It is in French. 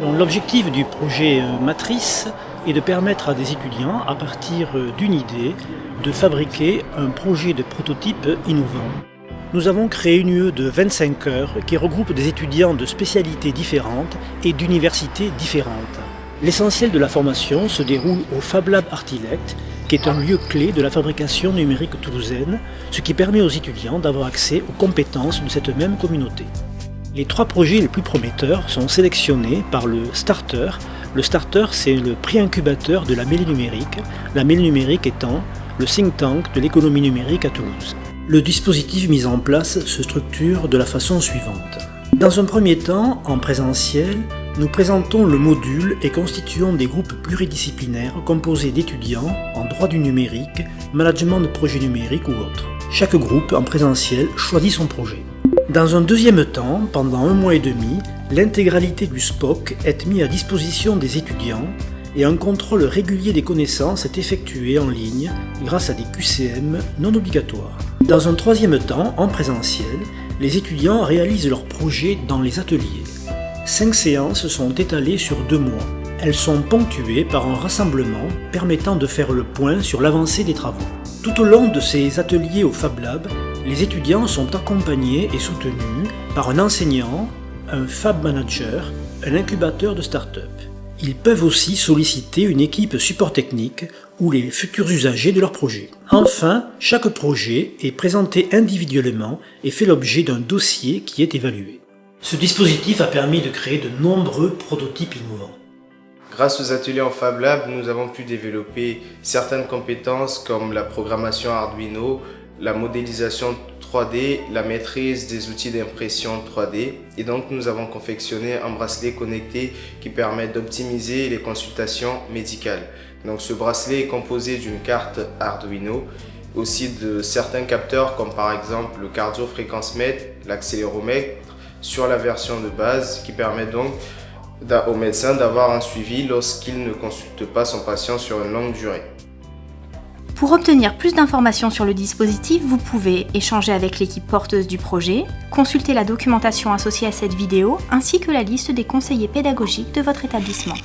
L'objectif du projet Matrice est de permettre à des étudiants, à partir d'une idée, de fabriquer un projet de prototype innovant. Nous avons créé une UE de 25 heures qui regroupe des étudiants de spécialités différentes et d'universités différentes. L'essentiel de la formation se déroule au Fab Lab Artilect, qui est un lieu clé de la fabrication numérique toulousaine, ce qui permet aux étudiants d'avoir accès aux compétences de cette même communauté. Les 3 projets les plus prometteurs sont sélectionnés par le Starter. Le Starter, c'est le prix incubateur de la mêlée numérique, la mêlée numérique étant le think tank de l'économie numérique à Toulouse. Le dispositif mis en place se structure de la façon suivante. Dans un premier temps, en présentiel, nous présentons le module et constituons des groupes pluridisciplinaires composés d'étudiants en droit du numérique, management de projets numériques ou autres. Chaque groupe en présentiel choisit son projet. Dans un deuxième temps, pendant 1 mois et demi, l'intégralité du SPOC est mise à disposition des étudiants et un contrôle régulier des connaissances est effectué en ligne grâce à des QCM non obligatoires. Dans un troisième temps, en présentiel, les étudiants réalisent leurs projets dans les ateliers. 5 séances sont étalées sur 2 mois. Elles sont ponctuées par un rassemblement permettant de faire le point sur l'avancée des travaux. Tout au long de ces ateliers au Fab Lab, les étudiants sont accompagnés et soutenus par un enseignant, un Fab Manager, un incubateur de start-up. Ils peuvent aussi solliciter une équipe support technique ou les futurs usagers de leur projet. Enfin, chaque projet est présenté individuellement et fait l'objet d'un dossier qui est évalué. Ce dispositif a permis de créer de nombreux prototypes innovants. Grâce aux ateliers en Fab Lab, nous avons pu développer certaines compétences comme la programmation Arduino, la modélisation 3D, la maîtrise des outils d'impression 3D. Et donc nous avons confectionné un bracelet connecté qui permet d'optimiser les consultations médicales. Donc ce bracelet est composé d'une carte Arduino, aussi de certains capteurs comme par exemple le cardio-fréquence-mètre, l'accéléromètre sur la version de base qui permet donc au médecin d'avoir un suivi lorsqu'il ne consulte pas son patient sur une longue durée. Pour obtenir plus d'informations sur le dispositif, vous pouvez échanger avec l'équipe porteuse du projet, consulter la documentation associée à cette vidéo, ainsi que la liste des conseillers pédagogiques de votre établissement.